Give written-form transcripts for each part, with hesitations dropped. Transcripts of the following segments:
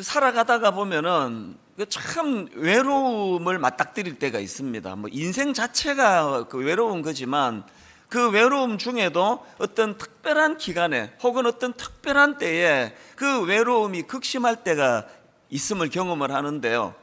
살아가다가 보면은 참 외로움을 맞닥뜨릴 때가 있습니다. 뭐 인생 자체가 그 외로운 거지만 그 외로움 중에도 어떤 특별한 기간에 혹은 어떤 특별한 때에 그 외로움이 극심할 때가 있음을 경험을 하는데요.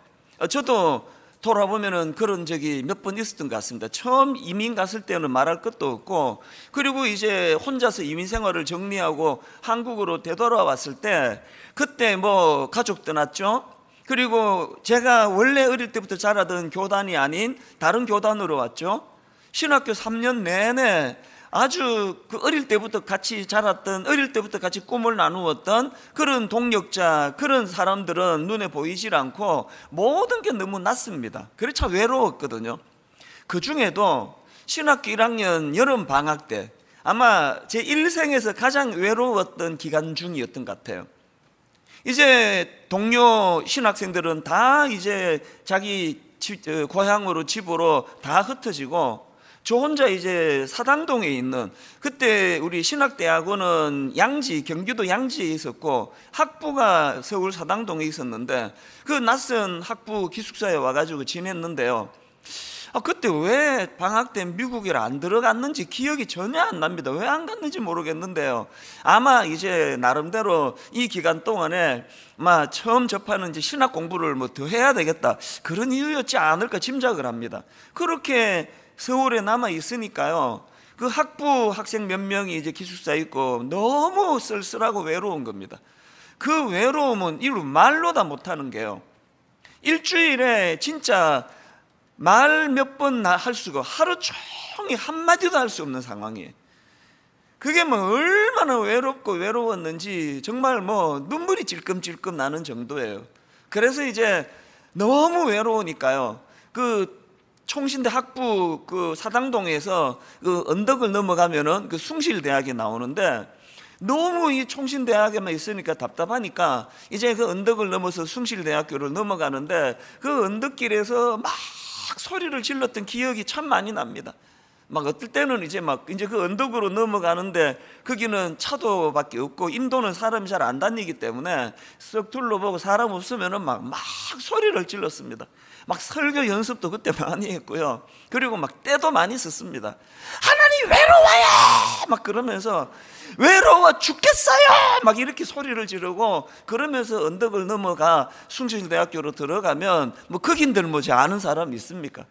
저도 돌아보면은 그런 적이 몇 번 있었던 것 같습니다. 처음 이민 갔을 때는 말할 것도 없고, 그리고 이제 혼자서 이민 생활을 정리하고 한국으로 되돌아왔을 때, 그때 뭐 가족 떠났죠. 그리고 제가 원래 어릴 때부터 자라던 교단이 아닌 다른 교단으로 왔죠. 신학교 3년 내내 아주 그 어릴 때부터 같이 자랐던, 어릴 때부터 같이 꿈을 나누었던 그런 동력자, 그런 사람들은 눈에 보이질 않고 모든 게 너무 낯습니다. 그래서 참 외로웠거든요. 그 중에도 신학교 1학년 여름 방학 때 아마 제 일생에서 가장 외로웠던 기간 중이었던 것 같아요. 이제 동료 신학생들은 다 이제 자기 고향으로 집으로 다 흩어지고 저 혼자 이제 사당동에 있는, 그때 우리 신학대학원은 양지, 경기도 양지에 있었고 학부가 서울 사당동에 있었는데 그 낯선 학부 기숙사에 와가지고 지냈는데요. 그때 왜 방학 때 미국에 안 들어갔는지 기억이 전혀 안 납니다. 왜 안 갔는지 모르겠는데요. 아마 이제 나름대로 이 기간 동안에 처음 접하는 이제 신학 공부를 뭐 더 해야 되겠다, 그런 이유였지 않을까 짐작을 합니다. 그렇게 서울에 남아 있으니까요, 그 학부 학생 몇 명이 이제 기숙사에 있고 너무 쓸쓸하고 외로운 겁니다. 그 외로움은 이루 말로 다 못하는 게요, 일주일에 진짜 말 몇 번 할 수가, 하루 종일 한마디도 할 수 없는 상황이에요. 그게 뭐 얼마나 외롭고 외로웠는지 정말 뭐 눈물이 찔끔찔끔 나는 정도예요. 그래서 이제 너무 외로우니까요, 그 총신대 학부 그 사당동에서 그 언덕을 넘어가면은 그 숭실대학이 나오는데, 너무 이 총신대학에만 있으니까 답답하니까 이제 그 언덕을 넘어서 숭실대학교를 넘어가는데 그 언덕길에서 막 소리를 질렀던 기억이 참 많이 납니다. 어떨 때는 이제 그 언덕으로 넘어가는데 거기는 차도밖에 없고 인도는 사람이 잘 안 다니기 때문에 쓱 둘러보고 사람 없으면은 막 소리를 질렀습니다. 설교 연습도 그때 많이 했고요. 그리고 때도 많이 썼습니다. 하나님 외로워요! 그러면서 외로워 죽겠어요! 이렇게 소리를 지르고, 그러면서 언덕을 넘어가 숭실대학교로 들어가면 거긴들 뭐지 아는 사람 있습니까?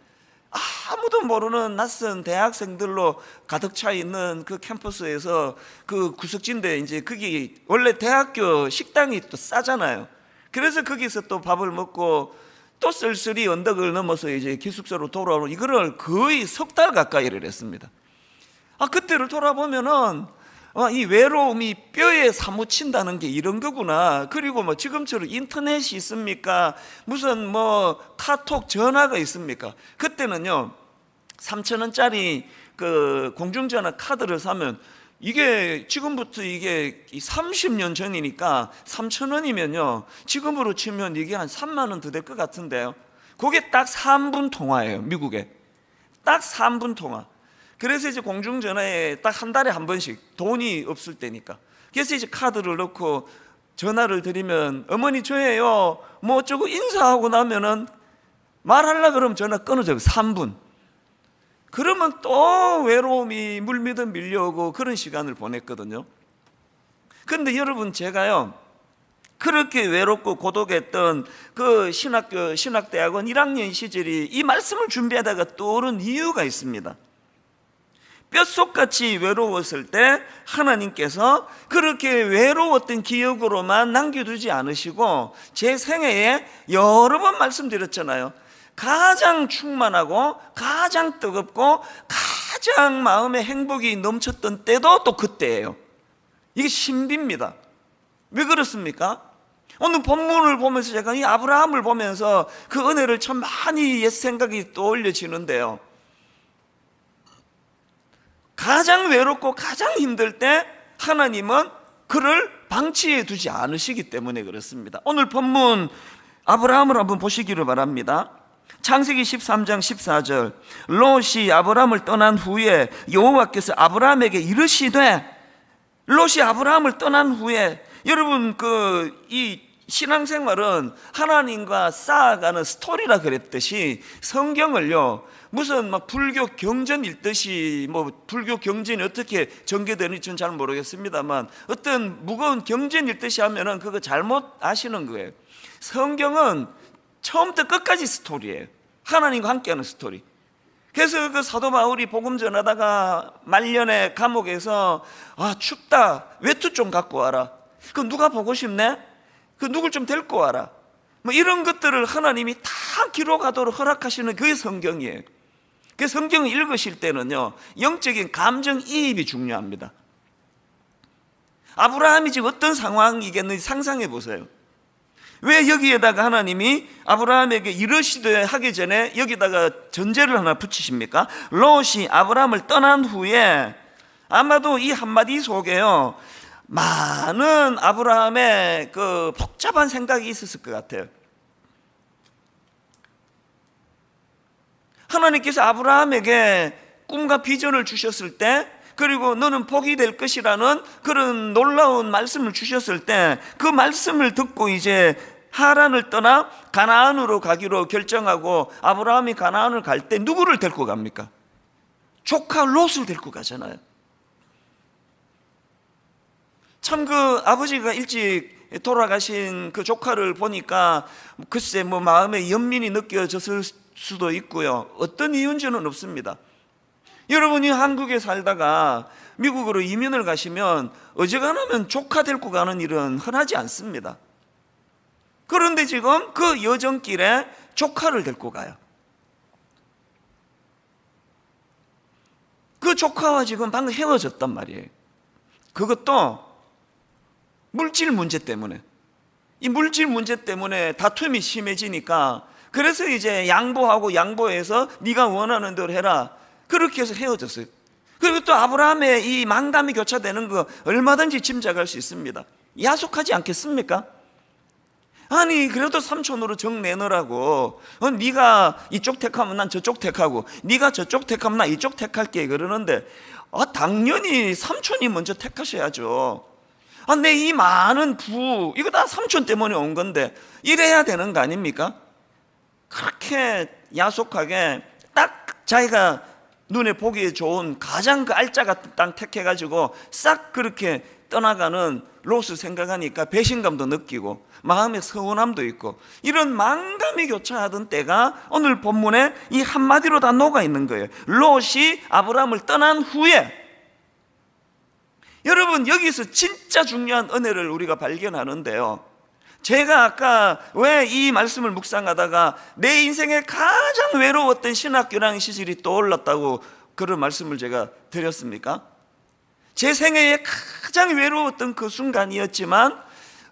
아무도 모르는 낯선 대학생들로 가득 차 있는 그 캠퍼스에서 그 구석진데, 이제 거기 원래 대학교 식당이 또 싸잖아요. 그래서 거기서 또 밥을 먹고 또 쓸쓸히 언덕을 넘어서 이제 기숙사로 돌아오는, 이거를 거의 석 달 가까이를 했습니다. 그때를 돌아보면은 이 외로움이 뼈에 사무친다는 게 이런 거구나. 그리고 지금처럼 인터넷이 있습니까? 무슨 카톡 전화가 있습니까? 그때는요 3,000원짜리 그 공중전화 카드를 사면, 이게 지금부터 이게 30년 전이니까 3,000원이면요 지금으로 치면 이게 한 3만 원 더 될 것 같은데요. 그게 딱 3분 통화예요. 미국에 딱 3분 통화. 그래서 이제 공중전화에 딱 한 달에 한 번씩, 돈이 없을 때니까. 그래서 이제 카드를 넣고 전화를 드리면 어머니 저예요 어쩌고 인사하고 나면은 말하려고 그러면 전화 끊어져요. 3분. 그러면 또 외로움이 물밀듯 밀려오고 그런 시간을 보냈거든요. 그런데 여러분, 제가요 그렇게 외롭고 고독했던 그 신학대학원 1학년 시절이 이 말씀을 준비하다가 떠오른 이유가 있습니다. 뼛속같이 외로웠을 때 하나님께서 그렇게 외로웠던 기억으로만 남겨두지 않으시고 제 생애에 여러 번 말씀드렸잖아요. 가장 충만하고 가장 뜨겁고 가장 마음의 행복이 넘쳤던 때도 또 그때예요. 이게 신비입니다. 왜 그렇습니까? 오늘 본문을 보면서 제가 이 아브라함을 보면서 그 은혜를 참 많이 옛 생각이 떠올려지는데요, 가장 외롭고 가장 힘들 때 하나님은 그를 방치해 두지 않으시기 때문에 그렇습니다. 오늘 본문 아브라함을 한번 보시기를 바랍니다. 창세기 13장 14절, 롯이 아브라함을 떠난 후에 여호와께서 아브라함에게 이르시되, 롯이 아브라함을 떠난 후에, 여러분 이 신앙생활은 하나님과 쌓아가는 스토리라 그랬듯이 성경을요, 무슨 막 불교 경전 읽듯이, 뭐 불교 경전이 어떻게 전개되는지 저는 잘 모르겠습니다만 어떤 무거운 경전 읽듯이 하면은 그거 잘못 아시는 거예요. 성경은 처음부터 끝까지 스토리예요. 하나님과 함께하는 스토리. 그래서 그 사도 바울이 복음 전하다가 말년에 감옥에서 춥다, 외투 좀 갖고 와라. 그 누가 보고 싶네? 그 누굴 좀 데리고 와라. 뭐 이런 것들을 하나님이 다 기록하도록 허락하시는 그게 성경이에요. 그 성경을 읽으실 때는요, 영적인 감정이입이 중요합니다. 아브라함이 지금 어떤 상황이겠는지 상상해 보세요. 왜 여기에다가 하나님이 아브라함에게 이르시되 하기 전에 여기다가 전제를 하나 붙이십니까? 롯이 아브라함을 떠난 후에 아마도 이 한마디 속에요, 많은 아브라함의 그 복잡한 생각이 있었을 것 같아요. 하나님께서 아브라함에게 꿈과 비전을 주셨을 때, 그리고 너는 복이 될 것이라는 그런 놀라운 말씀을 주셨을 때, 그 말씀을 듣고 이제 하란을 떠나 가나안으로 가기로 결정하고 아브라함이 가나안을 갈 때 누구를 데리고 갑니까? 조카 롯을 데리고 가잖아요. 참 그 아버지가 일찍 돌아가신 그 조카를 보니까 글쎄 뭐 마음에 연민이 느껴졌을 수도 있고요. 어떤 이유인지는 없습니다. 여러분이 한국에 살다가 미국으로 이민을 가시면 어지간하면 조카 데리고 가는 일은 흔하지 않습니다. 그런데 지금 그 여정길에 조카를 데리고 가요. 그 조카와 지금 방금 헤어졌단 말이에요. 그것도 물질 문제 때문에. 이 물질 문제 때문에 다툼이 심해지니까, 그래서 이제 양보해서 네가 원하는 대로 해라, 그렇게 해서 헤어졌어요. 그리고 또 아브라함의 이 망감이 교차되는 거 얼마든지 짐작할 수 있습니다. 야속하지 않겠습니까? 아니 그래도 삼촌으로 정 내놓으라고, 네가 이쪽 택하면 난 저쪽 택하고, 네가 저쪽 택하면 난 이쪽 택할게, 그러는데 당연히 삼촌이 먼저 택하셔야죠. 내 이 많은 부, 이거 다 삼촌 때문에 온 건데 이래야 되는 거 아닙니까? 그렇게 야속하게 딱 자기가 눈에 보기에 좋은 가장 그 알짜 같은 땅 택해가지고 싹 그렇게 떠나가는 롯을 생각하니까 배신감도 느끼고 마음에 서운함도 있고, 이런 망감이 교차하던 때가 오늘 본문에 이 한마디로 다 녹아있는 거예요. 롯이 아브라함을 떠난 후에. 여러분, 여기서 진짜 중요한 은혜를 우리가 발견하는데요, 제가 아까 왜 이 말씀을 묵상하다가 내 인생에 가장 외로웠던 신학교랑 시절이 떠올랐다고 그런 말씀을 제가 드렸습니까? 제 생애에 가장 외로웠던 그 순간이었지만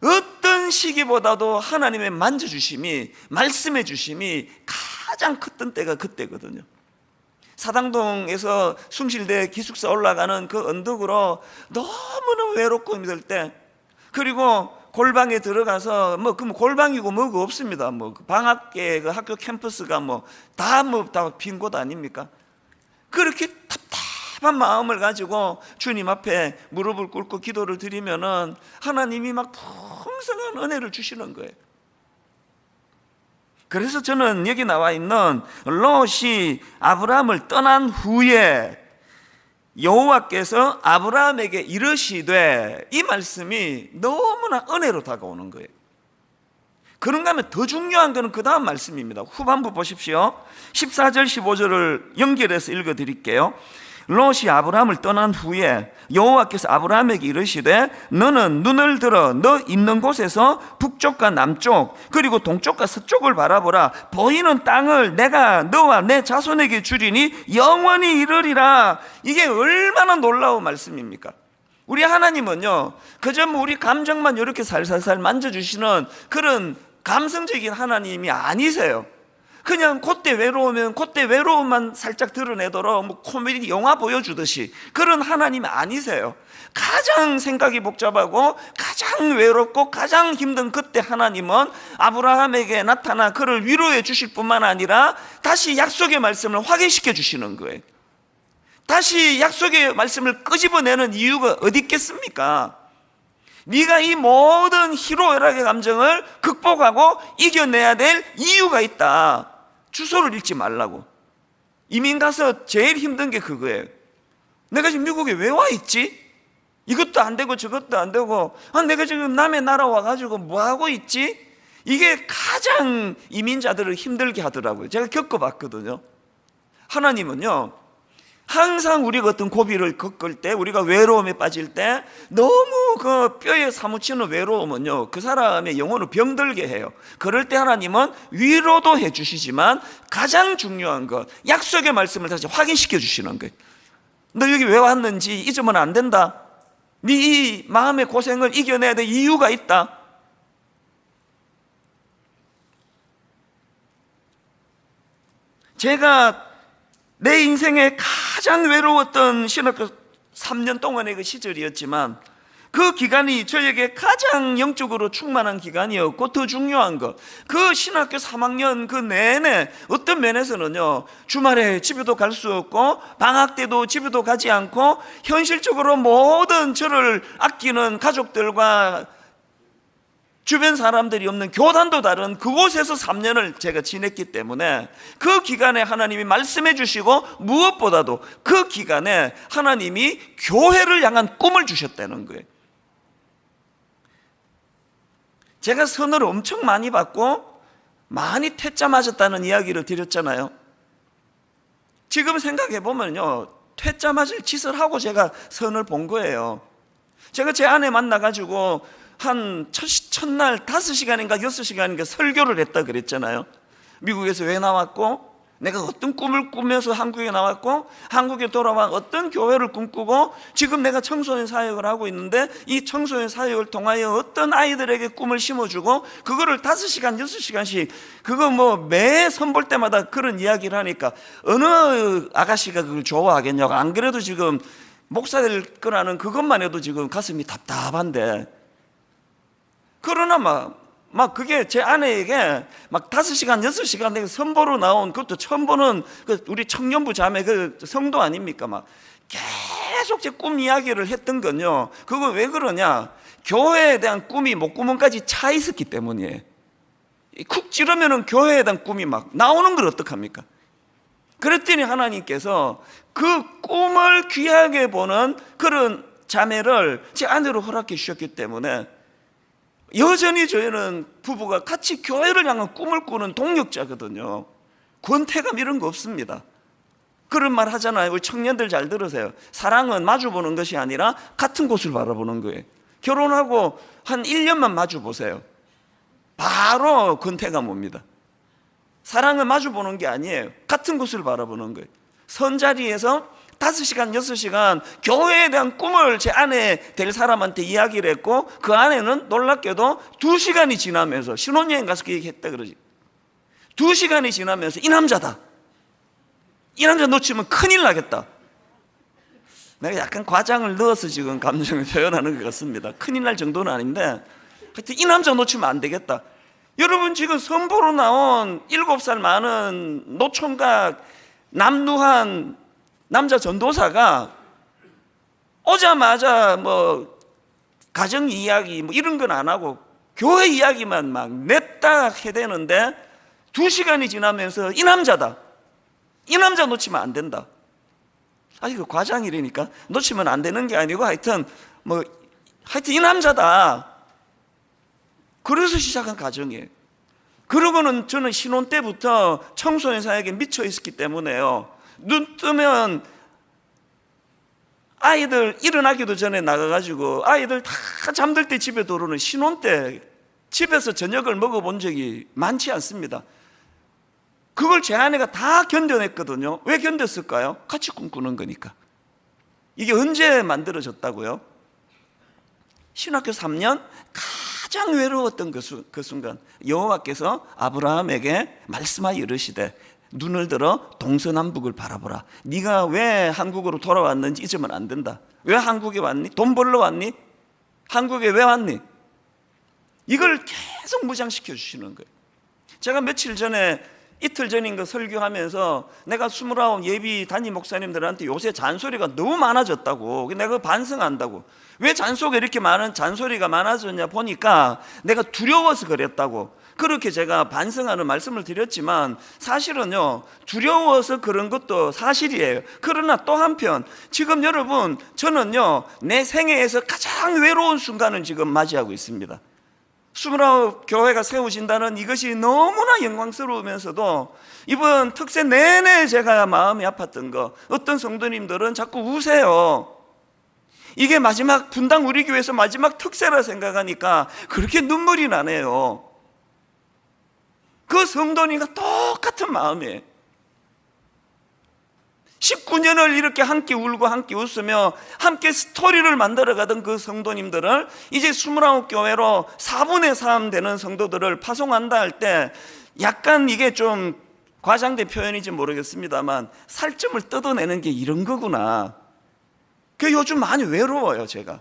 어떤 시기보다도 하나님의 만져주심이, 말씀해 주심이 가장 컸던 때가 그때거든요. 사당동에서 숭실대 기숙사 올라가는 그 언덕으로 너무너무 외롭고 힘들 때, 그리고 골방에 들어가서 그럼 골방이고 뭐고 없습니다. 방학계 그 학교 캠퍼스가 다 빈 곳 아닙니까? 그렇게 답답한 마음을 가지고 주님 앞에 무릎을 꿇고 기도를 드리면은 하나님이 막 풍성한 은혜를 주시는 거예요. 그래서 저는 여기 나와 있는 롯이 아브라함을 떠난 후에 여호와께서 아브라함에게 이르시되, 이 말씀이 너무나 은혜로 다가오는 거예요. 그런가 하면 더 중요한 것은 그 다음 말씀입니다. 후반부 보십시오. 14절 15절을 연결해서 읽어드릴게요. 롯이 아브라함을 떠난 후에 여호와께서 아브라함에게 이르시되 너는 눈을 들어 너 있는 곳에서 북쪽과 남쪽 그리고 동쪽과 서쪽을 바라보라. 보이는 땅을 내가 너와 내 자손에게 주리니 영원히 이르리라. 이게 얼마나 놀라운 말씀입니까? 우리 하나님은요, 그저 우리 감정만 이렇게 살살살 만져주시는 그런 감성적인 하나님이 아니세요. 그냥 그때 외로우면 그때 외로움만 살짝 드러내도록 코미디 영화 보여주듯이 그런 하나님이 아니세요. 가장 생각이 복잡하고 가장 외롭고 가장 힘든 그때 하나님은 아브라함에게 나타나 그를 위로해 주실 뿐만 아니라 다시 약속의 말씀을 확인시켜 주시는 거예요. 다시 약속의 말씀을 끄집어내는 이유가 어디 있겠습니까? 네가 이 모든 희로애락의 감정을 극복하고 이겨내야 될 이유가 있다. 주소를 읽지 말라고. 이민 가서 제일 힘든 게 그거예요. 내가 지금 미국에 왜 와 있지? 이것도 안 되고 저것도 안 되고, 내가 지금 남의 나라 와가지고 뭐 하고 있지? 이게 가장 이민자들을 힘들게 하더라고요. 제가 겪어봤거든요. 하나님은요, 항상 우리가 어떤 고비를 겪을 때, 우리가 외로움에 빠질 때 너무 그 뼈에 사무치는 외로움은요, 그 사람의 영혼을 병들게 해요. 그럴 때 하나님은 위로도 해주시지만 가장 중요한 것, 약속의 말씀을 다시 확인시켜 주시는 거예요. 너 여기 왜 왔는지 잊으면 안 된다. 네 이 마음의 고생을 이겨내야 될 이유가 있다. 제가 내 인생에 가장 외로웠던 신학교 3년 동안의 그 시절이었지만, 그 기간이 저에게 가장 영적으로 충만한 기간이었고, 더 중요한 것, 그 신학교 3학년 그 내내 어떤 면에서는요, 주말에 집에도 갈 수 없고 방학 때도 집에도 가지 않고 현실적으로 모든 저를 아끼는 가족들과 주변 사람들이 없는 교단도 다른 그곳에서 3년을 제가 지냈기 때문에, 그 기간에 하나님이 말씀해 주시고, 무엇보다도 그 기간에 하나님이 교회를 향한 꿈을 주셨다는 거예요. 제가 선을 엄청 많이 받고 많이 퇴짜 맞았다는 이야기를 드렸잖아요. 지금 생각해 보면요, 퇴짜 맞을 짓을 하고 제가 선을 본 거예요. 제가 제 아내 만나가지고 한 첫날 5시간인가 6시간인가 설교를 했다 그랬잖아요. 미국에서 왜 나왔고, 내가 어떤 꿈을 꾸면서 한국에 나왔고, 한국에 돌아와 어떤 교회를 꿈꾸고, 지금 내가 청소년 사역을 하고 있는데 이 청소년 사역을 통하여 어떤 아이들에게 꿈을 심어주고, 그거를 5시간 6시간씩 그거 뭐 매 선볼 때마다 그런 이야기를 하니까 어느 아가씨가 그걸 좋아하겠냐고. 안 그래도 지금 목사 될 거라는 그것만 해도 지금 가슴이 답답한데, 그러나 막 그게 제 아내에게 막 5시간 6시간 내가 선보러 나온, 그것도 처음 보는 그 우리 청년부 자매 그 성도 아닙니까? 막 계속 제 꿈 이야기를 했던 건요, 그거 왜 그러냐, 교회에 대한 꿈이 목구멍까지 차 있었기 때문이에요. 쿡 찌르면은 교회에 대한 꿈이 막 나오는 걸 어떡합니까? 그랬더니 하나님께서 그 꿈을 귀하게 보는 그런 자매를 제 아내로 허락해 주셨기 때문에, 여전히 저희는 부부가 같이 교회를 향한 꿈을 꾸는 동력자거든요. 권태감 이런 거 없습니다. 그런 말 하잖아요. 우리 청년들 잘 들으세요. 사랑은 마주보는 것이 아니라 같은 곳을 바라보는 거예요. 결혼하고 한 1년만 마주보세요. 바로 권태감 옵니다. 사랑은 마주보는 게 아니에요. 같은 곳을 바라보는 거예요. 선자리에서 5시간 6시간 교회에 대한 꿈을 제 아내 될 사람한테 이야기를 했고, 그 아내는 놀랍게도 2시간이 지나면서, 신혼여행 가서 그 얘기했다 그러지, 2시간이 지나면서 이 남자다, 이 남자 놓치면 큰일 나겠다. 내가 약간 과장을 넣어서 지금 감정을 표현하는 것 같습니다. 큰일 날 정도는 아닌데, 하여튼 이 남자 놓치면 안 되겠다. 여러분, 지금 선보로 나온 7살 많은 노총각 남루한 남자 전도사가 오자마자 뭐 가정 이야기 뭐 이런 건 안 하고 교회 이야기만 막 냈다 해대는데, 2시간이 지나면서 이 남자다, 이 남자 놓치면 안 된다. 이거 과장이라니까 놓치면 안 되는 게 아니고, 하여튼 이 남자다. 그래서 시작한 가정이에요. 그러고는 저는 신혼 때부터 청소년 사역에 미쳐 있었기 때문에요, 눈 뜨면 아이들 일어나기도 전에 나가가지고 아이들 다 잠들 때 집에 들어오는 신혼 때 집에서 저녁을 먹어본 적이 많지 않습니다. 그걸 제 아내가 다 견뎌냈거든요. 왜 견뎠을까요? 같이 꿈꾸는 거니까. 이게 언제 만들어졌다고요? 신학교 3년 가장 외로웠던 그 순간, 여호와께서 아브라함에게 말씀하여 이르시되 눈을 들어 동서남북을 바라보라. 네가 왜 한국으로 돌아왔는지 잊으면 안 된다. 왜 한국에 왔니? 돈 벌러 왔니? 한국에 왜 왔니? 이걸 계속 무장시켜 주시는 거예요. 제가 며칠 전에 이틀 전인 거 설교하면서 내가 29 예비 담임 목사님들한테 요새 잔소리가 너무 많아졌다고, 내가 반성한다고. 왜 이렇게 많은 잔소리가 많아졌냐 보니까 내가 두려워서 그랬다고, 그렇게 제가 반성하는 말씀을 드렸지만, 사실은요, 두려워서 그런 것도 사실이에요. 그러나 또 한편 지금 여러분, 저는요 내 생애에서 가장 외로운 순간을 지금 맞이하고 있습니다. 29 교회가 세워진다는 이것이 너무나 영광스러우면서도 이번 특세 내내 제가 마음이 아팠던 거, 어떤 성도님들은 자꾸 우세요. 이게 마지막 분당 우리 교회에서 마지막 특세라 생각하니까 그렇게 눈물이 나네요. 그 성도님과 똑같은 마음이에요. 19년을 이렇게 함께 울고 함께 웃으며 함께 스토리를 만들어가던 그 성도님들을 이제 29 교회로 4분의 3 되는 성도들을 파송한다 할 때 약간 이게 좀 과장된 표현인지 모르겠습니다만 살점을 뜯어내는 게 이런 거구나. 그 요즘 많이 외로워요. 제가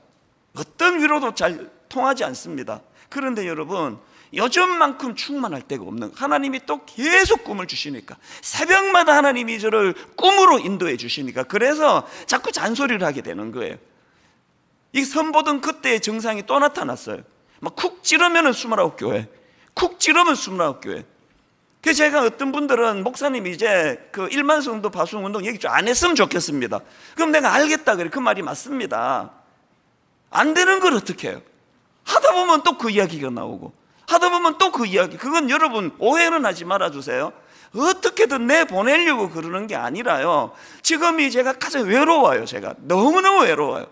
어떤 위로도 잘 통하지 않습니다. 그런데 여러분, 요즘만큼 충만할 데가 없는, 하나님이 또 계속 꿈을 주시니까, 새벽마다 하나님이 저를 꿈으로 인도해 주시니까, 그래서 자꾸 잔소리를 하게 되는 거예요. 이 선보던 그때의 정상이 또 나타났어요. 막 쿡 찌르면은 29 교회, 쿡 찌르면 29 교회. 그래서 제가 어떤 분들은 목사님 이제 그 1만 성도 파송 운동 얘기 좀 안 했으면 좋겠습니다. 그럼 내가 알겠다 그래. 그 말이 맞습니다. 안 되는 걸 어떻게 해요? 하다 보면 또 그 이야기가 나오고, 하다 보면 또 그 이야기. 그건 여러분 오해는 하지 말아주세요. 어떻게든 내보내려고 그러는 게 아니라요, 지금이 제가 가장 외로워요. 제가 너무너무 외로워요.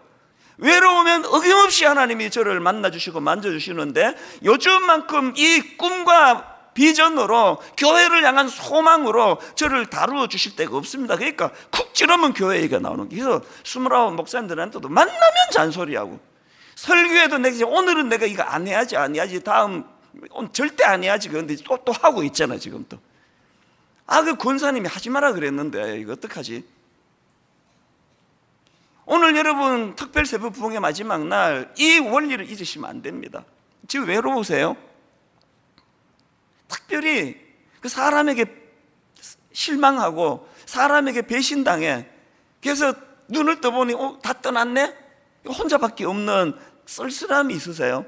외로우면 어김없이 하나님이 저를 만나주시고 만져주시는데, 요즘만큼 이 꿈과 비전으로, 교회를 향한 소망으로 저를 다루어 주실 데가 없습니다. 그러니까 쿡 찌르면 교회 얘기가 나오는 게, 그래서 29 목사님들한테도 만나면 잔소리하고, 설교에도 내가 오늘은 내가 이거 안 해야지 다음 절대 안 해야지. 그런데 또 하고 있잖아 지금 또. 그 권사님이 하지 마라 그랬는데 이거 어떡하지? 오늘 여러분 특별 새벽 부흥의 마지막 날, 이 원리를 잊으시면 안 됩니다. 지금 외로우세요? 특별히 그 사람에게 실망하고 사람에게 배신당해, 그래서 눈을 떠보니 다 떠났네? 혼자밖에 없는 쓸쓸함이 있으세요?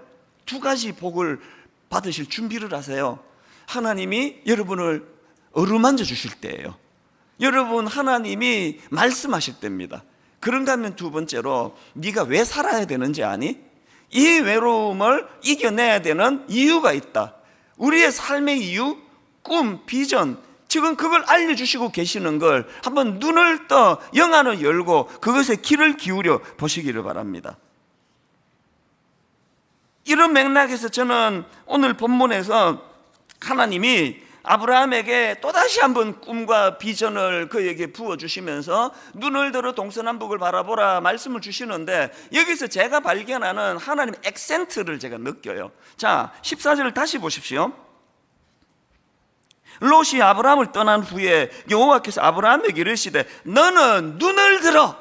두 가지 복을 받으실 준비를 하세요. 하나님이 여러분을 어루만져 주실 때예요. 여러분, 하나님이 말씀하실 때입니다. 그런가 하면 두 번째로, 네가 왜 살아야 되는지 아니? 이 외로움을 이겨내야 되는 이유가 있다. 우리의 삶의 이유, 꿈, 비전, 지금 그걸 알려주시고 계시는 걸 한번 눈을 떠 영안을 열고 그것에 귀를 기울여 보시기를 바랍니다. 이런 맥락에서 저는 오늘 본문에서 하나님이 아브라함에게 또다시 한번 꿈과 비전을 그에게 부어주시면서 눈을 들어 동서남북을 바라보라 말씀을 주시는데, 여기서 제가 발견하는 하나님의 액센트를 제가 느껴요. 자, 14절을 다시 보십시오. 롯이 아브라함을 떠난 후에 여호와께서 아브라함에게 이르시되 너는 눈을 들어.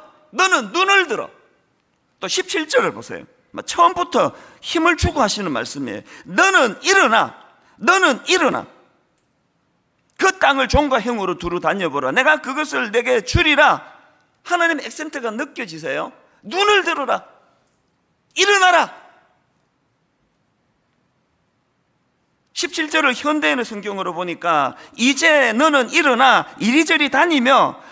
또 17절을 보세요. 처음부터 힘을 주고 하시는 말씀이에요. 너는 일어나. 그 땅을 종과 형으로 두루 다녀보라. 내가 그것을 내게 주리라. 하나님의 액센트가 느껴지세요? 눈을 들어라. 일어나라. 17절을 현대인의 성경으로 보니까, 이제 너는 일어나 이리저리 다니며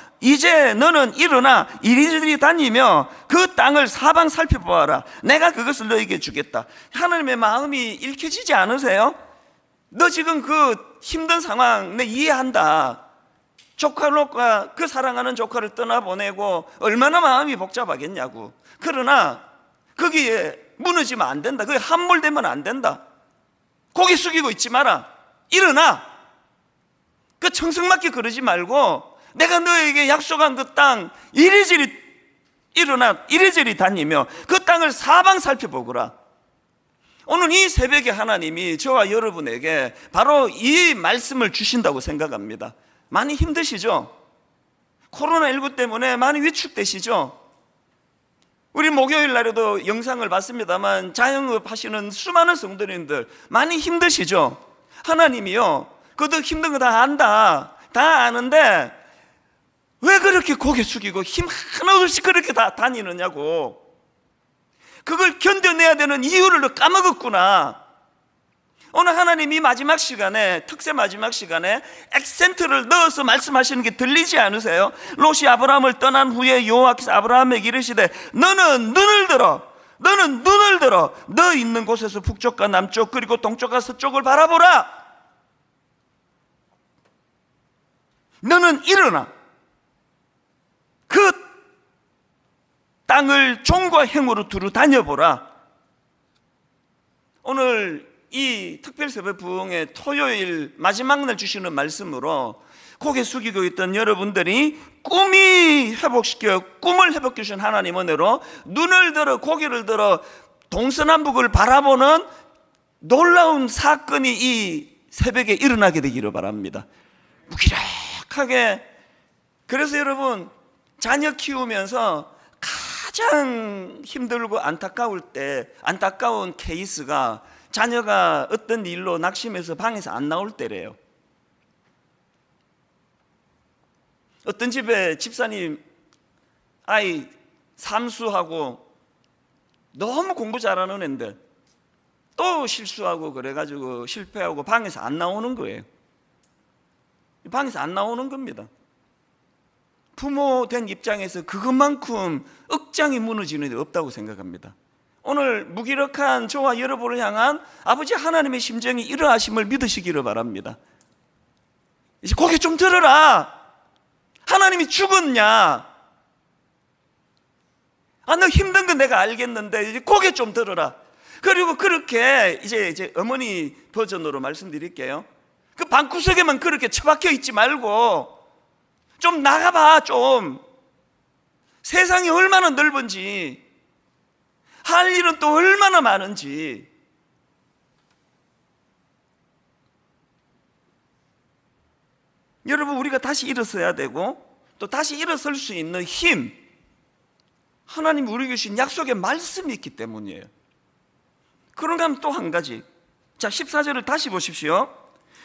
그 땅을 사방 살펴보아라. 내가 그것을 너에게 주겠다. 하나님의 마음이 읽혀지지 않으세요? 너 지금 그 힘든 상황 내 이해한다. 조카 롯과 그 사랑하는 조카를 떠나보내고 얼마나 마음이 복잡하겠냐고. 그러나 거기에 무너지면 안 된다. 거기에 함몰되면 안 된다. 고개 숙이고 있지 마라. 일어나. 그 청승맞게 그러지 말고, 내가 너에게 약속한 그 땅 이리저리 일어나 이리저리 다니며 그 땅을 사방 살펴보거라. 오늘 이 새벽에 하나님이 저와 여러분에게 바로 이 말씀을 주신다고 생각합니다. 많이 힘드시죠? 코로나19 때문에 많이 위축되시죠? 우리 목요일 날에도 영상을 봤습니다만 자영업 하시는 수많은 성도님들 많이 힘드시죠? 하나님이요, 그것도 힘든 거 다 안다. 다 아는데 왜 그렇게 고개 숙이고 힘 하나 없이 그렇게 다 다니느냐고. 그걸 견뎌내야 되는 이유를 까먹었구나. 오늘 하나님이 마지막 시간에, 특세 마지막 시간에 액센트를 넣어서 말씀하시는 게 들리지 않으세요? 롯이 아브라함을 떠난 후에 여호와께서 아브라함에게 이르시되 너는 눈을 들어 너 있는 곳에서 북쪽과 남쪽 그리고 동쪽과 서쪽을 바라보라. 너는 일어나 그 땅을 종과 행으로 두루 다녀보라. 오늘 이 특별 새벽 부흥의 토요일 마지막 날 주시는 말씀으로 고개 숙이고 있던 여러분들이 꿈을 회복해 주신 하나님 은혜로 눈을 들어 고개를 들어 동서남북을 바라보는 놀라운 사건이 이 새벽에 일어나게 되기를 바랍니다. 무기력하게. 그래서 여러분, 자녀 키우면서 가장 힘들고 안타까운 케이스가 자녀가 어떤 일로 낙심해서 방에서 안 나올 때래요. 어떤 집에 집사님 아이 삼수하고 너무 공부 잘하는 애인데 또 실수하고 그래가지고 실패하고 방에서 안 나오는 거예요. 방에서 안 나오는 겁니다. 부모 된 입장에서 그것만큼 억장이 무너지는 데 없다고 생각합니다. 오늘 무기력한 저와 여러분을 향한 아버지 하나님의 심정이 이러하심을 믿으시기를 바랍니다. 이제 고개 좀 들어라. 하나님이 죽었냐? 너 힘든 건 내가 알겠는데 이제 고개 좀 들어라. 그리고 그렇게 이제 어머니 버전으로 말씀드릴게요. 그 방구석에만 그렇게 처박혀 있지 말고 좀 나가봐. 좀 세상이 얼마나 넓은지, 할 일은 또 얼마나 많은지. 여러분, 우리가 다시 일어서야 되고 또 다시 일어설 수 있는 힘, 하나님이 우리에게 주신 약속의 말씀이 있기 때문이에요. 그런가 하면 또 한 가지. 자, 14절을 다시 보십시오.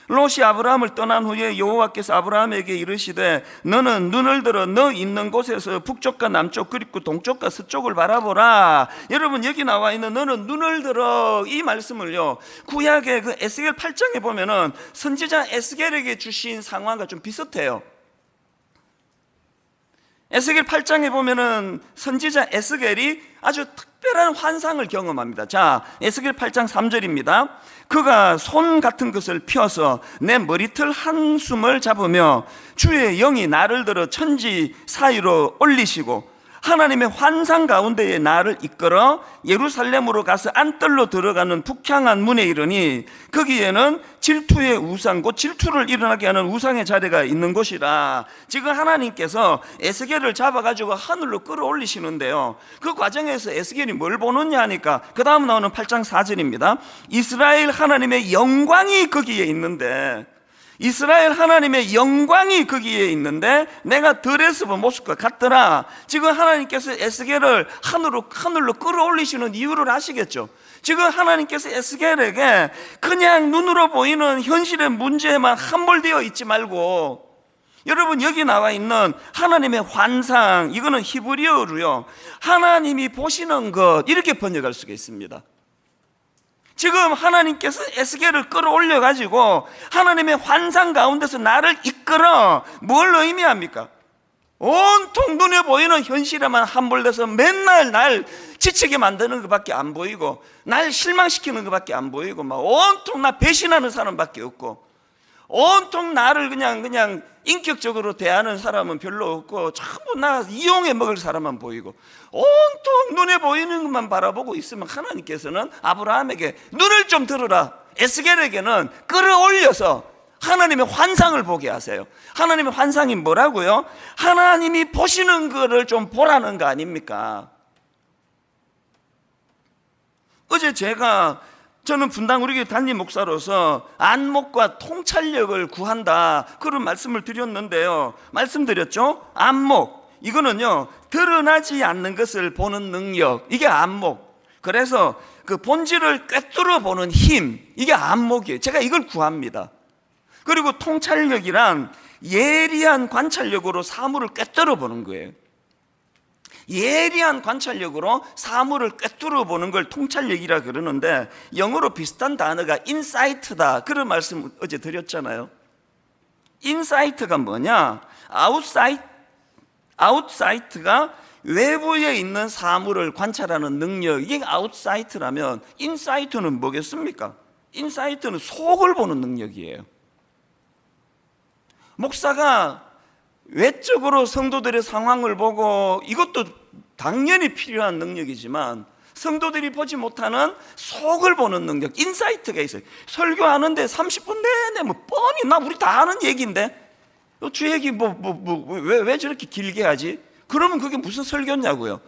롯이 아브라함을 떠난 후에 여호와께서 아브라함에게 이르시되 너는 눈을 들어 너 있는 곳에서 북쪽과 남쪽 그리고 동쪽과 서쪽을 바라보라. 여러분, 여기 나와 있는 너는 눈을 들어, 이 말씀을요, 구약의 그 에스겔 8장에 보면은 선지자 에스겔에게 주신 상황과 좀 비슷해요. 에스겔 8장에 보면은 선지자 에스겔이 아주 특별한 환상을 경험합니다. 자, 에스겔 8장 3절입니다. 그가 손 같은 것을 펴서 내 머리털 한숨을 잡으며 주의 영이 나를 들어 천지 사이로 올리시고 하나님의 환상 가운데에 나를 이끌어 예루살렘으로 가서 안뜰로 들어가는 북향한 문에 이르니 거기에는 질투의 우상, 곧 질투를 일어나게 하는 우상의 자리가 있는 곳이라. 지금 하나님께서 에스겔을 잡아가지고 하늘로 끌어올리시는데요, 그 과정에서 에스겔이 뭘 보느냐 하니까 그 다음 나오는 8장 4절입니다. 이스라엘 하나님의 영광이 거기에 있는데, 이스라엘 하나님의 영광이 거기에 있는데 내가 들에서 본 모습과 같더라. 지금 하나님께서 에스겔을 하늘로 끌어올리시는 이유를 아시겠죠? 지금 하나님께서 에스겔에게 그냥 눈으로 보이는 현실의 문제에만 함몰되어 있지 말고, 여러분, 여기 나와 있는 하나님의 환상, 이거는 히브리어로요, 하나님이 보시는 것, 이렇게 번역할 수가 있습니다. 지금 하나님께서 에스겔을 끌어올려 가지고 하나님의 환상 가운데서 나를 이끌어, 뭘 의미합니까? 온통 눈에 보이는 현실에만 함몰돼서 맨날 날 지치게 만드는 것밖에 안 보이고, 날 실망시키는 것밖에 안 보이고, 막 온통 나 배신하는 사람밖에 없고, 온통 나를 그냥 인격적으로 대하는 사람은 별로 없고, 전부 나 이용해 먹을 사람만 보이고, 온통 눈에 보이는 것만 바라보고 있으면 하나님께서는 아브라함에게 눈을 좀 들어라, 에스겔에게는 끌어올려서 하나님의 환상을 보게 하세요. 하나님의 환상이 뭐라고요? 하나님이 보시는 거를 좀 보라는 거 아닙니까? 어제 저는 분당 우리 교회 담임 목사로서 안목과 통찰력을 구한다, 그런 말씀을 드렸는데요, 말씀드렸죠? 안목, 이거는요, 드러나지 않는 것을 보는 능력, 이게 안목. 그래서 그 본질을 꿰뚫어 보는 힘, 이게 안목이에요. 제가 이걸 구합니다. 그리고 통찰력이란 예리한 관찰력으로 사물을 꿰뚫어 보는 거예요. 예리한 관찰력으로 사물을 꿰뚫어 보는 걸 통찰력이라 그러는데, 영어로 비슷한 단어가 인사이트다, 그런 말씀 어제 드렸잖아요. 인사이트가 뭐냐? 아웃사이트가 외부에 있는 사물을 관찰하는 능력, 이게 아웃사이트라면 인사이트는 뭐겠습니까? 인사이트는 속을 보는 능력이에요. 목사가 외적으로 성도들의 상황을 보고, 이것도 당연히 필요한 능력이지만 성도들이 보지 못하는 속을 보는 능력, 인사이트가 있어요. 설교하는데 30분 내내 뭐 뻔히 우리 다 아는 얘기인데 주 얘기 왜 저렇게 길게 하지? 그러면 그게 무슨 설교냐고요.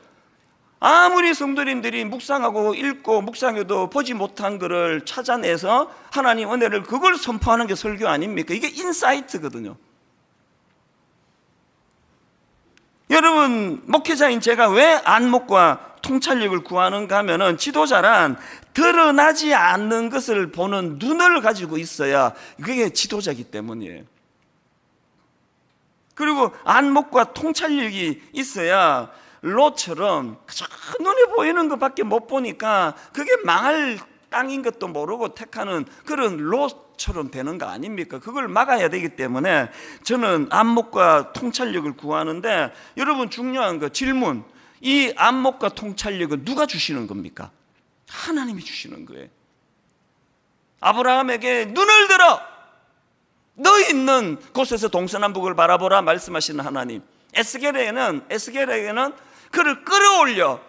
아무리 성도님들이 묵상하고 읽고 묵상해도 보지 못한 것을 찾아내서 하나님 은혜를, 그걸 선포하는 게 설교 아닙니까? 이게 인사이트거든요. 여러분, 목회자인 제가 왜 안목과 통찰력을 구하는가 하면은, 지도자란 드러나지 않는 것을 보는 눈을 가지고 있어야 그게 지도자이기 때문이에요. 그리고 안목과 통찰력이 있어야 롯처럼 저 눈에 보이는 것밖에 못 보니까 그게 망할 땅인 것도 모르고 택하는 그런 롯처럼 되는 거 아닙니까? 그걸 막아야 되기 때문에 저는 안목과 통찰력을 구하는데, 여러분 중요한 거, 질문, 이 안목과 통찰력은 누가 주시는 겁니까? 하나님이 주시는 거예요. 아브라함에게 눈을 들어 너 있는 곳에서 동서남북을 바라보라 말씀하시는 하나님, 에스겔에게는 그를 끌어올려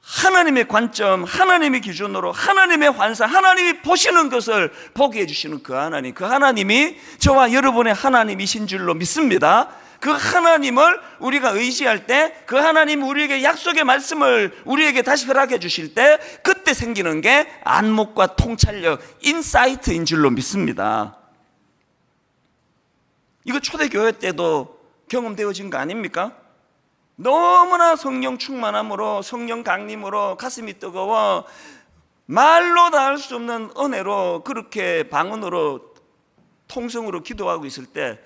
하나님의 관점, 하나님의 기준으로, 하나님의 환상, 하나님이 보시는 것을 보게 해주시는 그 하나님이 저와 여러분의 하나님이신 줄로 믿습니다. 그 하나님을 우리가 의지할 때, 그 하나님 우리에게 약속의 말씀을 우리에게 다시 허락해 주실 때, 그때 생기는 게 안목과 통찰력, 인사이트인 줄로 믿습니다. 이거 초대교회 때도 경험되어진 거 아닙니까? 너무나 성령 충만함으로, 성령 강림으로 가슴이 뜨거워 말로 다 할 수 없는 은혜로 그렇게 방언으로 통성으로 기도하고 있을 때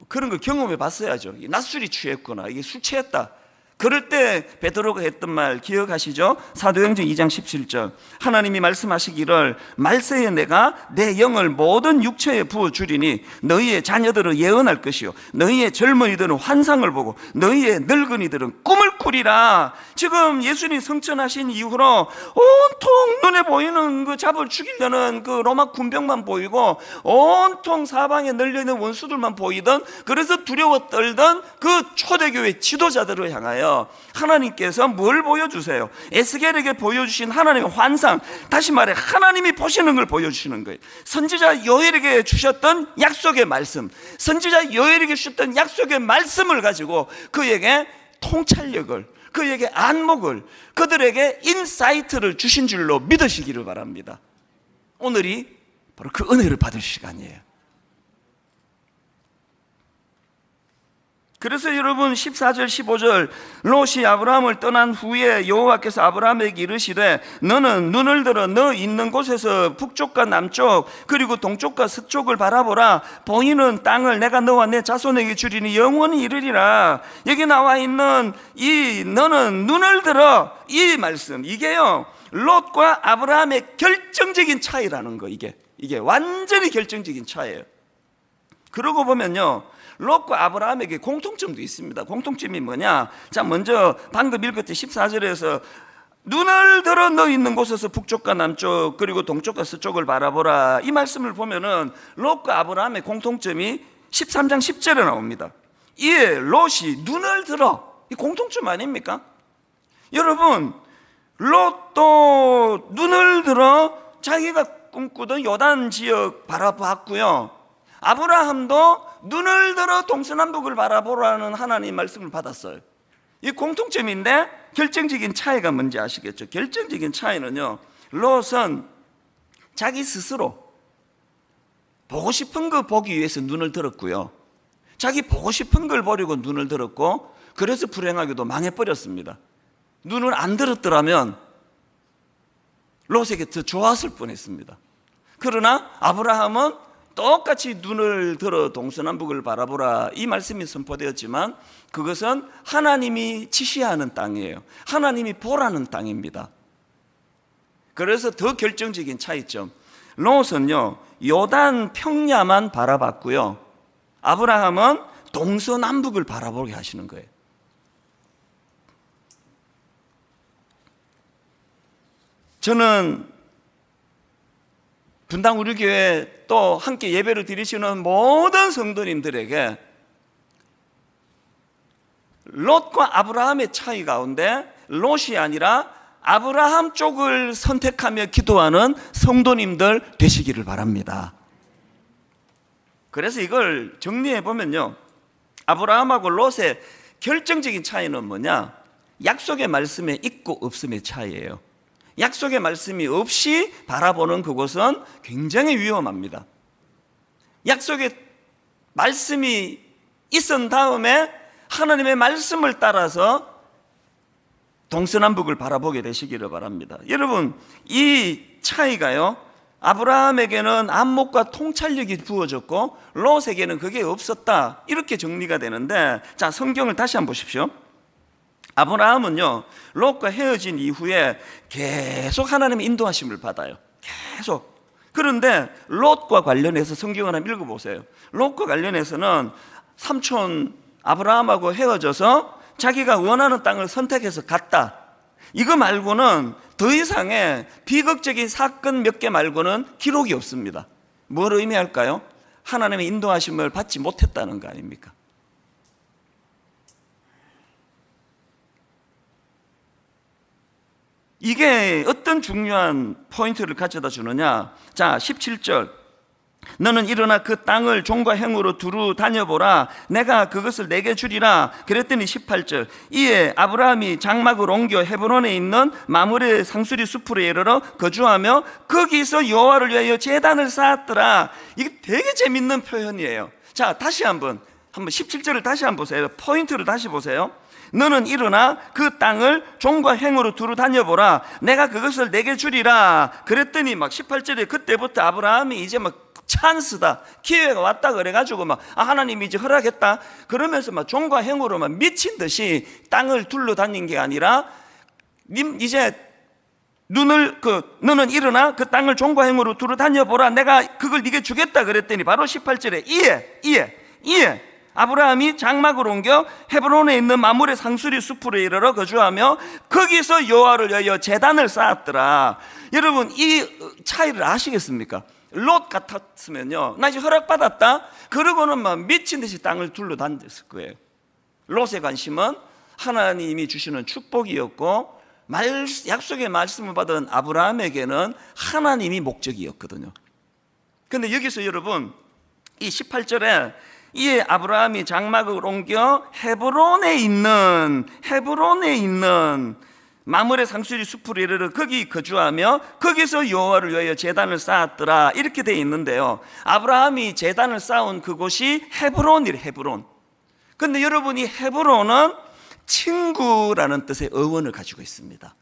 그런 걸 경험해 봤어야죠. 낮술이 취했구나, 이게 술 취했다. 그럴 때 베드로가 했던 말 기억하시죠? 사도행전 2장 17절, 하나님이 말씀하시기를 말세에 내가 내 영을 모든 육체에 부어주리니 너희의 자녀들은 예언할 것이요 너희의 젊은이들은 환상을 보고 너희의 늙은이들은 꿈을 꾸리라. 지금 예수님 성천하신 이후로 온통 눈에 보이는 그 잡을 죽이려는 그 로마 군병만 보이고, 온통 사방에 널려있는 원수들만 보이던, 그래서 두려워 떨던 그 초대교회 지도자들을 향하여 하나님께서 뭘 보여주세요? 에스겔에게 보여주신 하나님의 환상, 다시 말해 하나님이 보시는 걸 보여주시는 거예요. 선지자 요엘에게 주셨던 약속의 말씀, 선지자 요엘에게 주셨던 약속의 말씀을 가지고 그에게 통찰력을, 그에게 안목을, 그들에게 인사이트를 주신 줄로 믿으시기를 바랍니다. 오늘이 바로 그 은혜를 받을 시간이에요. 그래서 여러분 14절 15절, 롯이 아브라함을 떠난 후에 여호와께서 아브라함에게 이르시되 너는 눈을 들어 너 있는 곳에서 북쪽과 남쪽 그리고 동쪽과 서쪽을 바라보라. 보이는 땅을 내가 너와 내 자손에게 주리니 영원히 이르리라. 여기 나와 있는 이 너는 눈을 들어, 이 말씀, 이게요 롯과 아브라함의 결정적인 차이라는 거. 이게 완전히 결정적인 차이예요. 그러고 보면요, 롯과 아브라함에게 공통점도 있습니다. 공통점이 뭐냐? 자, 먼저 방금 읽었듯이 14절에서 눈을 들어 너 있는 곳에서 북쪽과 남쪽 그리고 동쪽과 서쪽을 바라보라, 이 말씀을 보면은 롯과 아브라함의 공통점이 13장 10절에 나옵니다. 이에 롯이 눈을 들어, 이 공통점 아닙니까? 여러분, 롯도 눈을 들어 자기가 꿈꾸던 요단 지역 바라봤고요, 아브라함도 눈을 들어 동서남북을 바라보라는 하나님 말씀을 받았어요. 이 공통점인데 결정적인 차이가 뭔지 아시겠죠? 결정적인 차이는요, 롯은 자기 스스로 보고 싶은 거 보기 위해서 눈을 들었고요, 자기 보고 싶은 걸 버리고 눈을 들었고, 그래서 불행하게도 망해버렸습니다. 눈을 안 들었더라면 롯에게 더 좋았을 뻔했습니다. 그러나 아브라함은 똑같이 눈을 들어 동서남북을 바라보라, 이 말씀이 선포되었지만 그것은 하나님이 지시하는 땅이에요. 하나님이 보라는 땅입니다. 그래서 더 결정적인 차이점, 롯은요 요단 평야만 바라봤고요, 아브라함은 동서남북을 바라보게 하시는 거예요. 저는 분당 우리 교회 또 함께 예배를 드리시는 모든 성도님들에게 롯과 아브라함의 차이 가운데 롯이 아니라 아브라함 쪽을 선택하며 기도하는 성도님들 되시기를 바랍니다. 그래서 이걸 정리해 보면요, 아브라함하고 롯의 결정적인 차이는 뭐냐? 약속의 말씀에 있고 없음의 차이예요. 약속의 말씀이 없이 바라보는 그곳은 굉장히 위험합니다. 약속의 말씀이 있은 다음에 하나님의 말씀을 따라서 동서남북을 바라보게 되시기를 바랍니다. 여러분, 이 차이가요, 아브라함에게는 안목과 통찰력이 부어졌고 롯에게는 그게 없었다, 이렇게 정리가 되는데, 자, 성경을 다시 한번 보십시오. 아브라함은요 롯과 헤어진 이후에 계속 하나님의 인도하심을 받아요. 계속. 그런데 롯과 관련해서 성경을 한번 읽어보세요. 롯과 관련해서는 삼촌 아브라함하고 헤어져서 자기가 원하는 땅을 선택해서 갔다, 이거 말고는 더 이상의 비극적인 사건 몇 개 말고는 기록이 없습니다. 뭘 의미할까요? 하나님의 인도하심을 받지 못했다는 거 아닙니까? 이게 어떤 중요한 포인트를 가져다 주느냐? 자, 17절, 너는 일어나 그 땅을 종과 행으로 두루 다녀보라, 내가 그것을 내게 주리라. 그랬더니 18절, 이에 아브라함이 장막을 옮겨 헤브론에 있는 마므레 상수리 숲으로 이르러 거주하며 거기서 여호와를 위하여 제단을 쌓았더라. 이게 되게 재밌는 표현이에요. 자, 다시 한번 17절을 다시 한번 보세요. 포인트를 다시 보세요. 너는 일어나 그 땅을 종과 행으로 두루 다녀보라, 내가 그것을 내게 주리라. 그랬더니 막 18절에 그때부터 아브라함이 이제 막 찬스다, 기회가 왔다 그래가지고 막 하나님이 이제 허락했다 그러면서 막 종과 행으로 막 미친 듯이 땅을 둘러 다닌 게 아니라, 이제 너는 일어나 그 땅을 종과 행으로 두루 다녀보라, 내가 그걸 네게 주겠다 그랬더니 바로 18절에 이에 아브라함이 장막을 옮겨 헤브론에 있는 마므레 상수리 숲으로 이르러 거주하며 거기서 여호와를 위하여 제단을 쌓았더라. 여러분, 이 차이를 아시겠습니까? 롯 같았으면요, 나 이제 허락받았다 그러고는 막 미친 듯이 땅을 둘러 다녔을 거예요. 롯의 관심은 하나님이 주시는 축복이었고 약속의 말씀을 받은 아브라함에게는 하나님이 목적이었거든요. 그런데 여기서 여러분, 이 18절에 이에 아브라함이 장막을 옮겨 헤브론에 있는 마므레 상수리 숲으로 이르러 거기 거주하며 거기서 여호와를 위하여 제단을 쌓았더라, 이렇게 되어 있는데요, 아브라함이 제단을 쌓은 그곳이 헤브론이래. 헤브론. 그런데 여러분, 이 헤브론은 친구라는 뜻의 어원을 가지고 있습니다.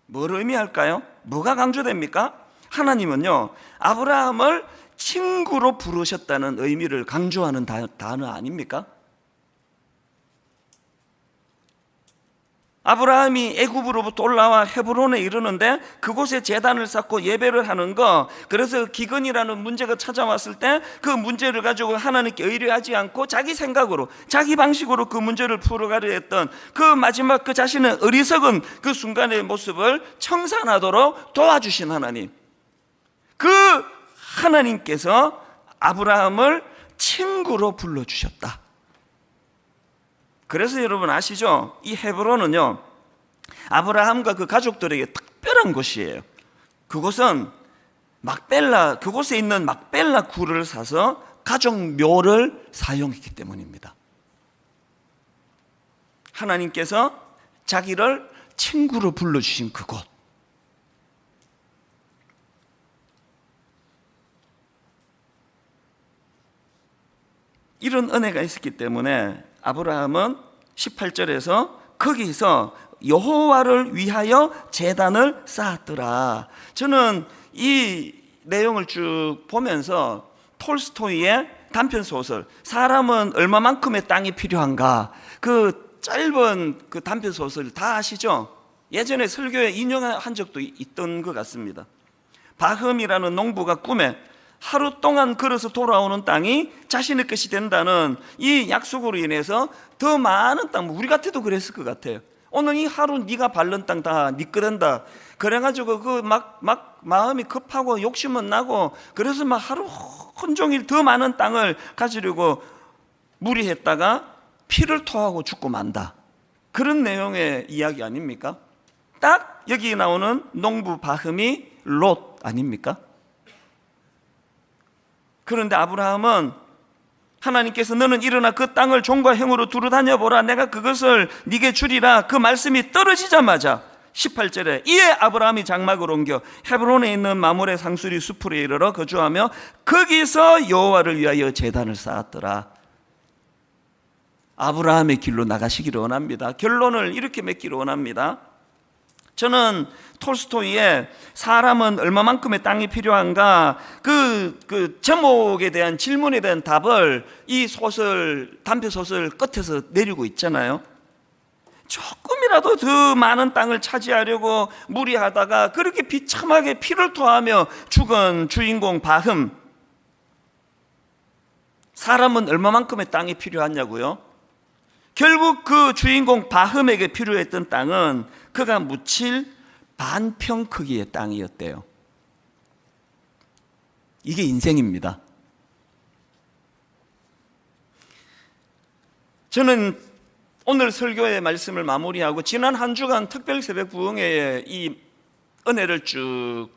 뭘 의미할까요? 뭐가 강조됩니까? 하나님은요 아브라함을 친구로 부르셨다는 의미를 강조하는 단어 아닙니까? 아브라함이 애굽으로부터 올라와 헤브론에 이르는데 그곳에 제단을 쌓고 예배를 하는 거, 그래서 기근이라는 문제가 찾아왔을 때 그 문제를 가지고 하나님께 의뢰하지 않고 자기 생각으로 자기 방식으로 그 문제를 풀어가려 했던 그 마지막 그 자신의 어리석은 그 순간의 모습을 청산하도록 도와주신 하나님, 그 하나님께서 아브라함을 친구로 불러주셨다. 그래서 여러분 아시죠? 이 헤브론은요 아브라함과 그 가족들에게 특별한 곳이에요. 그곳은 그곳에 있는 막벨라 굴을 사서 가족 묘를 사용했기 때문입니다. 하나님께서 자기를 친구로 불러주신 그곳, 이런 은혜가 있었기 때문에 아브라함은 18절에서 거기서 여호와를 위하여 제단을 쌓았더라. 저는 이 내용을 쭉 보면서 톨스토이의 단편 소설 사람은 얼마만큼의 땅이 필요한가, 그 짧은 그 단편 소설 다 아시죠? 예전에 설교에 인용한 적도 있던 것 같습니다. 바흠이라는 농부가 꿈에 하루 동안 걸어서 돌아오는 땅이 자신의 것이 된다는 이 약속으로 인해서 더 많은 땅, 우리 같아도 그랬을 것 같아요. 오늘 이 하루 네가 밟는 땅 다 네 거 된다. 그래가지고 그 막 마음이 급하고 욕심은 나고, 그래서 막 하루 온종일 더 많은 땅을 가지려고 무리했다가 피를 토하고 죽고 만다. 그런 내용의 이야기 아닙니까? 딱 여기 나오는 농부 바흠이 롯 아닙니까? 그런데 아브라함은 하나님께서 너는 일어나 그 땅을 종과 행으로 두루 다녀보라, 내가 그것을 네게 주리라, 그 말씀이 떨어지자마자 18절에 이에 아브라함이 장막을 옮겨 헤브론에 있는 마므레 상수리 숲으로 이르러 거주하며 거기서 여호와를 위하여 제단을 쌓았더라. 아브라함의 길로 나가시기를 원합니다. 결론을 이렇게 맺기를 원합니다. 저는 톨스토이의 사람은 얼마만큼의 땅이 필요한가, 그 제목에 대한 질문에 대한 답을 이 소설, 단편 소설 끝에서 내리고 있잖아요. 조금이라도 더 많은 땅을 차지하려고 무리하다가 그렇게 비참하게 피를 토하며 죽은 주인공 바흠, 사람은 얼마만큼의 땅이 필요하냐고요? 결국 그 주인공 바흠에게 필요했던 땅은 그가 묻힐 반평 크기의 땅이었대요. 이게 인생입니다. 저는 오늘 설교의 말씀을 마무리하고 지난 한 주간 특별 새벽 부흥회의 이 은혜를 쭉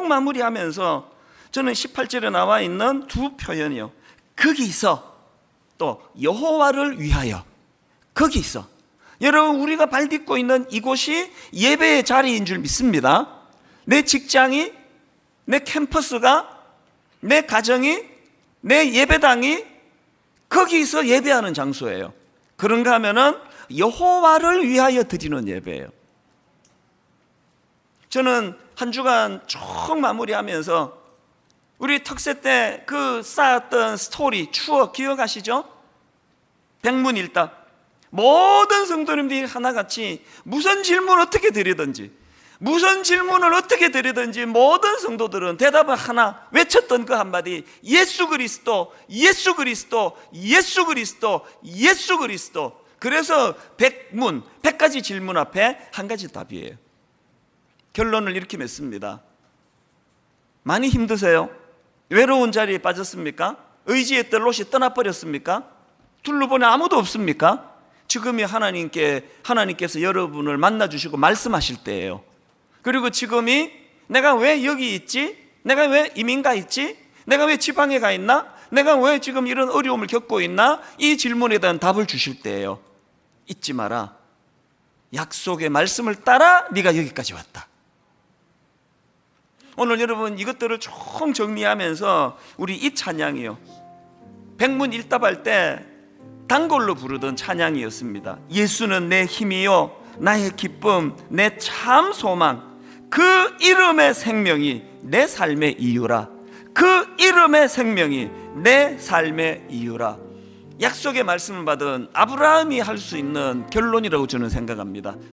마무리하면서 저는 18절에 나와 있는 두 표현이요, 거기서 또 여호와를 위하여, 거기서, 여러분 우리가 발 딛고 있는 이곳이 예배의 자리인 줄 믿습니다. 내 직장이, 내 캠퍼스가, 내 가정이, 내 예배당이 거기서 예배하는 장소예요. 그런가 하면은 여호와를 위하여 드리는 예배예요. 저는 한 주간 쭉 마무리하면서 우리 특세 때 그 쌓았던 스토리, 추억 기억하시죠? 백문일답. 모든 성도님들이 하나같이 무슨 질문을 어떻게 드리든지, 무슨 질문을 어떻게 드리든지 모든 성도들은 대답을 하나 외쳤던 그 한마디, 예수 그리스도, 예수 그리스도, 예수 그리스도, 예수 그리스도. 그래서 100가지 질문 앞에 한 가지 답이에요. 결론을 이렇게 맺습니다. 많이 힘드세요? 외로운 자리에 빠졌습니까? 의지했던 롯이 떠나버렸습니까? 둘러보니 아무도 없습니까? 지금이 하나님께서 여러분을 만나주시고 말씀하실 때예요. 그리고 지금이 내가 왜 여기 있지? 내가 왜 이민가 있지? 내가 왜 지방에 가 있나? 내가 왜 지금 이런 어려움을 겪고 있나? 이 질문에 대한 답을 주실 때예요. 잊지 마라. 약속의 말씀을 따라 네가 여기까지 왔다. 오늘 여러분 이것들을 총 정리하면서 우리 이 찬양이요, 백문일답할 때 단골로 부르던 찬양이었습니다. 예수는 내 힘이요 나의 기쁨, 내 참 소망, 그 이름의 생명이 내 삶의 이유라. 그 이름의 생명이 내 삶의 이유라. 약속의 말씀을 받은 아브라함이 할 수 있는 결론이라고 저는 생각합니다.